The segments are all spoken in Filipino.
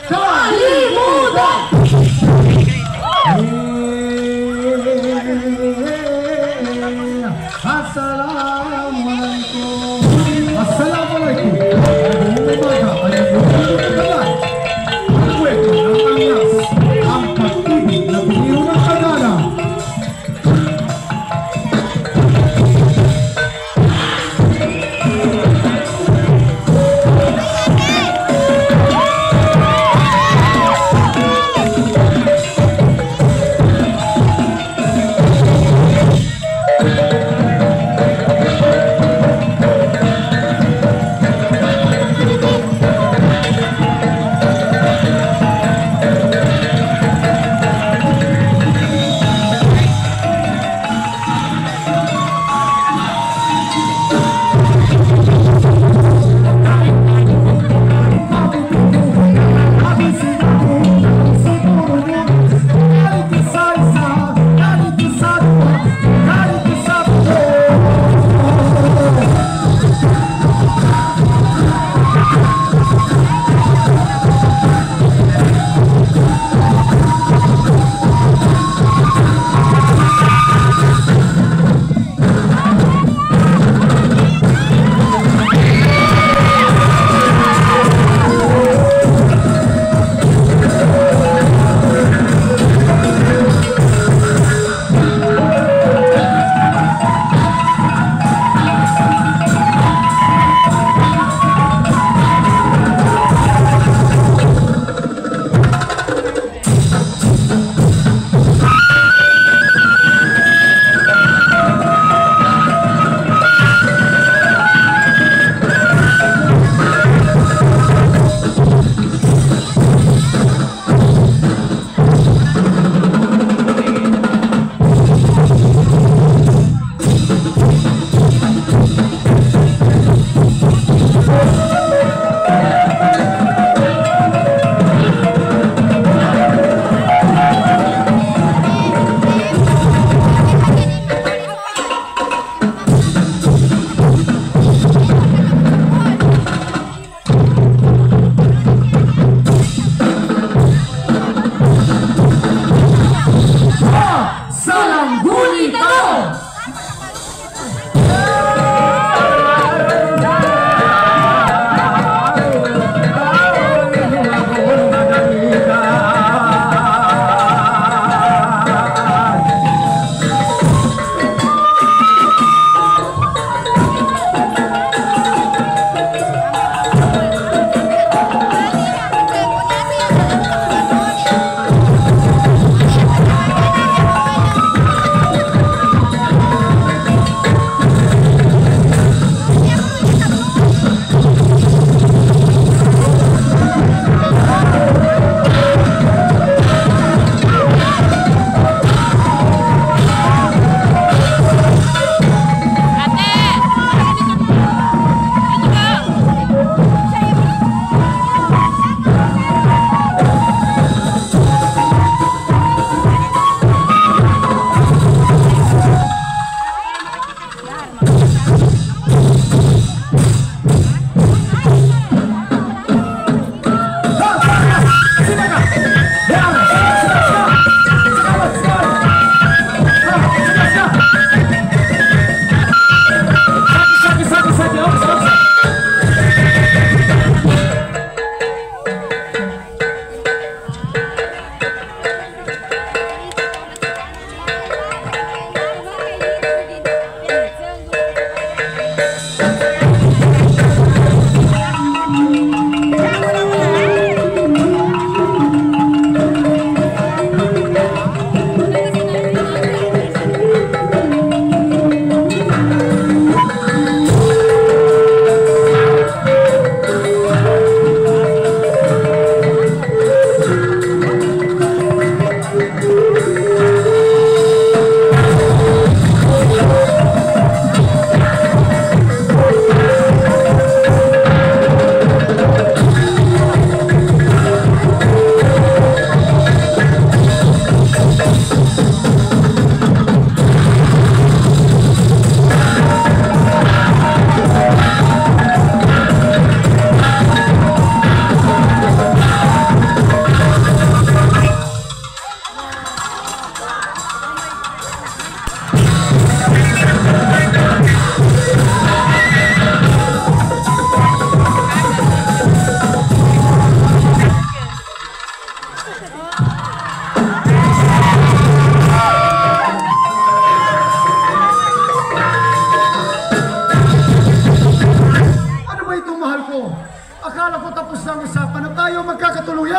Kalimutan! Assalamualaikum. Assalamualaikum. Umaga ay buwan. Kwento ng Angas, ang pag-ibig na biniyo ng Kagana.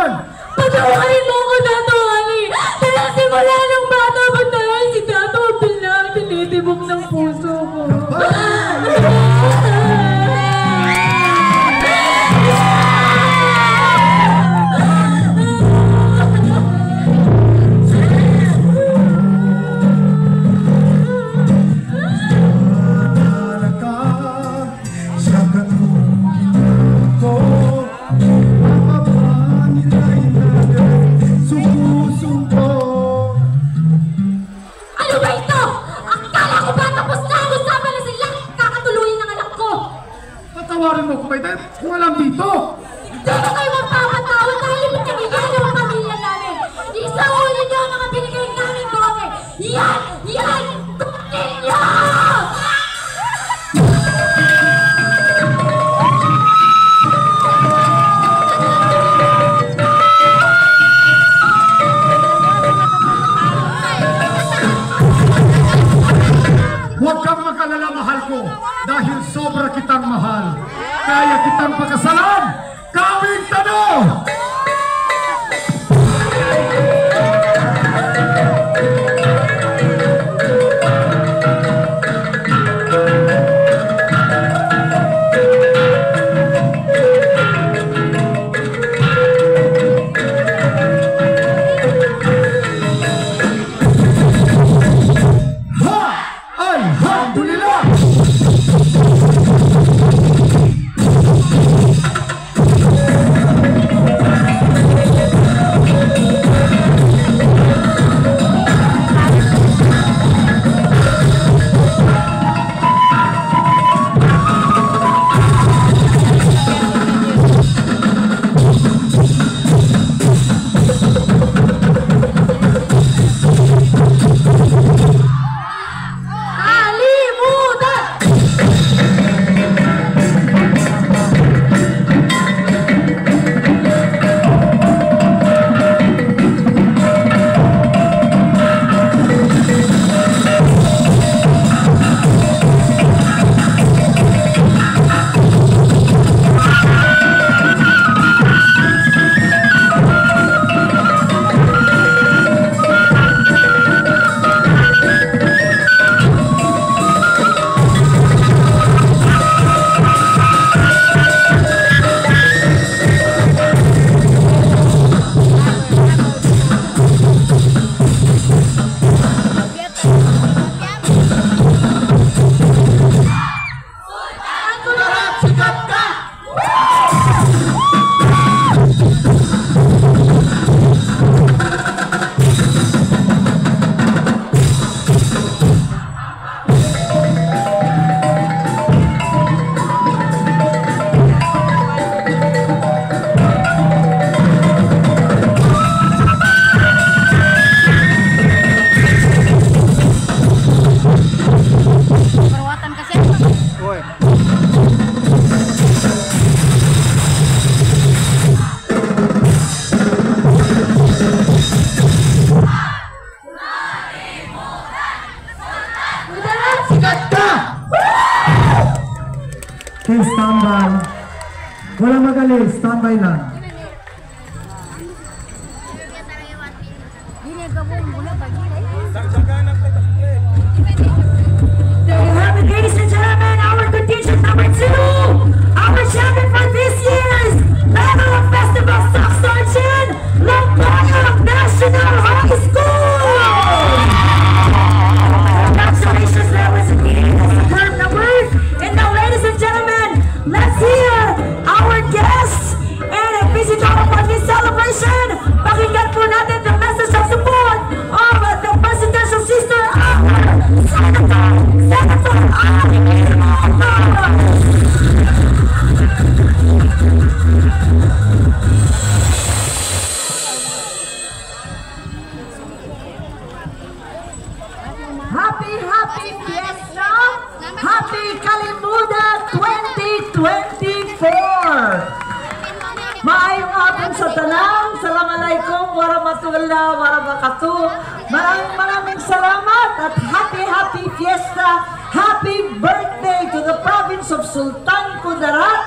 yan? Patawarin mo ko, Dato Ali! Dahil simula ng bata pa dahil si Dato Abdul na ang tinitibok ng puso ko. Patawarin mo kung may dahil kung alam dito. Hindi na kayo magpapatawad dahil pinagigyan ang pamilya namin. Isauli niyo ang mga binigay namin doon. Yan! Yan! Tunin niyo! Huwag kang makalala, mahal ko, dahil sobra kitang mahal. Kaya kitang pagkasalan, kaming tanong! Okay, standby. Walang magaling, standby lang. There you have it, ladies and gentlemen, our contingent number 2, our champion for this year's Battle of Festival Stock Sergeant, Lombardo National High School! Congratulations, that was a superb number. And now, ladies and gentlemen, let's hear our guests and a visitor for this celebration. Pakinggan po natin the message of support of the presidential sister of Senator Happy Fiesta! Happy Kalimuda 2024! Maayong hapon sa tanan. Assalamualaikum warahmatullahi wabarakatuh. Maraming salamat at happy Fiesta. Happy birthday to the province of Sultan Kudarat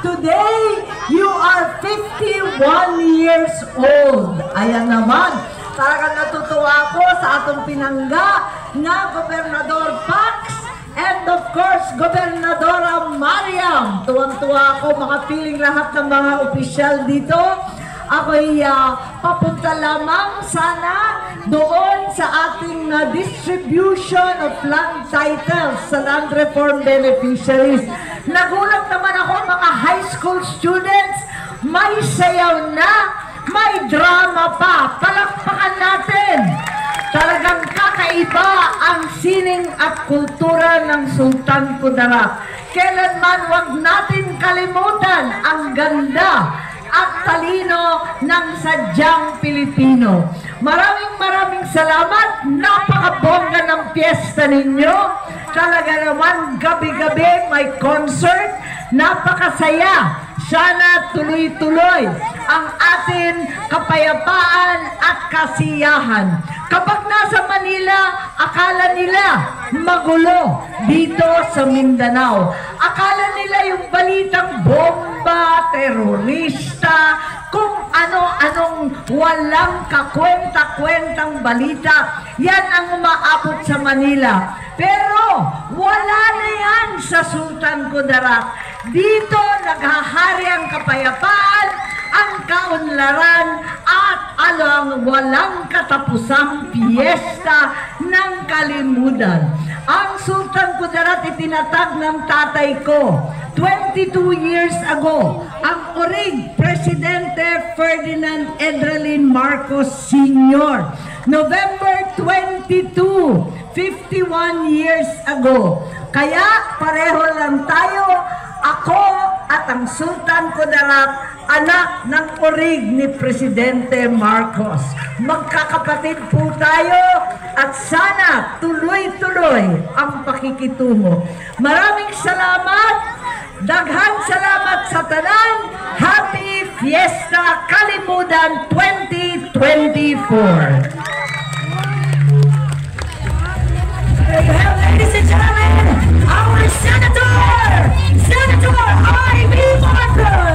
Today, you are 51 years old. Ayan naman. Talagang natutuwa ako sa atong pinangga na Gobernador Pax and of course, Gobernadora Mariam. Tuwang-tuwa ako, makapiling lahat ng mga opisyal dito. Ako'y papunta lamang sana doon sa ating distribution of land titles sa land reform beneficiaries. Nagulat naman ako mga high school students, may sayaw na, may drama pa. Palakpakan natin. Talagang kakaiba ang sining at kultura ng Sultan Kudarat. Kailanman wag natin kalimutan ang ganda at talino ng sadyang Pilipino. Maraming salamat. Napakabongga ng piyesta ninyo. Talaga naman gabi-gabi may concert. Napakasaya. Sana tuloy-tuloy ang ating kapayapaan at kasiyahan. Kapag nasa Manila, akala nila magulo dito sa Mindanao. Akala nila yung balitang bomba, terorista, kung ano-anong walang kakwenta-kwentang balita, yan ang umaabot sa Manila. Pero wala na yan sa Sultan Kudarat. Dito naghahari ang kapayapaan, ang kaunlaran at walang katapusang piyesta ng kalimutan. Ang Sultan Kudarat itinatag ng tatay ko 22 years ago. Ang orig, Presidente Ferdinand Edralin Marcos Sr. November 22, 51 years ago. Kaya pareho lang tayo, ako at ang Sultan Kudarat, anak ng orig ni Presidente Marcos. Magkakapatid po tayo at sana tuloy-tuloy ang pakikitungo. Maraming salamat. Daghang salamat sa tanan. Happy Fiesta Kalimutan 2024. Ladies and gentlemen, our Senator Ivy Marcos.